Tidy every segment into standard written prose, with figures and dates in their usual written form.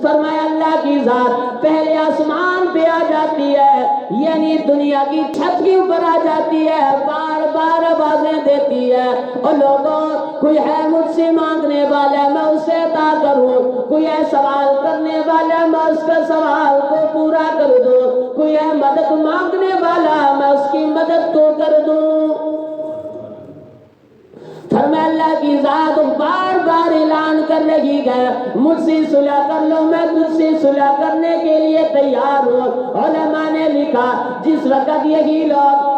فرمایا اللہ کی ذات پہلے آسمان پہ آ جاتی ہے، یعنی دنیا کی چھت کے اوپر آ جاتی ہے، بار بار آوازیں دیتی ہے، اور لوگوں کوئی ہے مجھ سے مانگنے والا میں اسے عطا کروں، کوئی ہے سوال کرنے والا میں اس کا سوال کو پورا کر دوں، کوئی ہے مدد مانگنے والا میں اس کی مدد کو کر دوں۔ فرمایا اللہ کی ذات بار بار اعلان کر رہی ہے مجھ سے صلح کر لو، میں تجھ سے صلح کرنے کے لیے تیار ہوں۔ علماء نے لکھا جس وقت یہی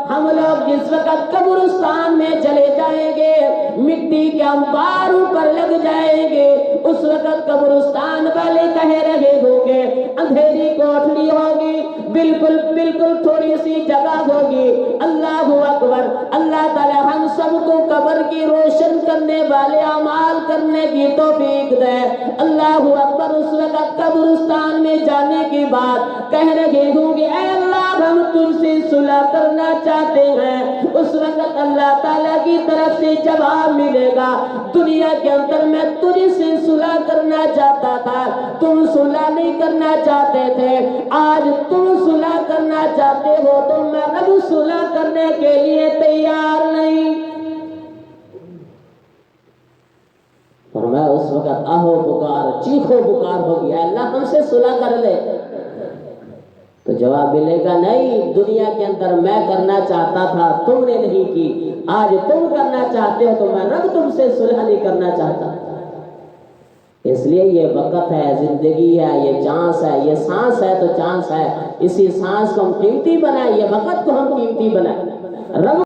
ہم لوگ جس وقت قبرستان میں چلے جائیں گے، مٹی کے انبار اوپر لگ جائیں گے، اس وقت قبرستان والے کہہ رہے ہوں گے اندھیری کوٹھلی ہوگی، بالکل تھوڑی سی جگہ ہوگی، اللہ اکبر، اللہ تعالی ہم سب کو قبر کی روشن کرنے والے اعمال کرنے کی توفیق دے۔ اللہ اکبر۔ اس وقت قبرستان میں جانے کے بعد کہہ رہے ہوں گے اے اللہ ہم تجھ سے صلح کرنا چاہتے ہیں، اس وقت اللہ تعالیٰ کی طرف سے جواب ملے گا دنیا کے اندر میں تجھ سے صلح کرنا چاہتا تھا، تم صلح نہیں کرنا چاہتے تھے، آج تم صلح کرنا چاہتے ہو تو میں رب صلح کرنے کے لیے تیار نہیں۔ فرمایا اس وقت آہو پکار، چیخو پکار ہوگی، اے اللہ ہم سے صلح کر لے، تو جواب ملے گا نہیں، دنیا کے اندر میں کرنا چاہتا تھا تم نے نہیں کی، آج تم کرنا چاہتے ہو تو میں رب تم سے صلح نہیں کرنا چاہتا۔ اس لیے یہ وقت ہے، زندگی ہے، یہ چانس ہے، یہ سانس ہے تو چانس ہے، اسی سانس کو ہم قیمتی بنائیں، یہ وقت کو ہم قیمتی بنائیں۔ رب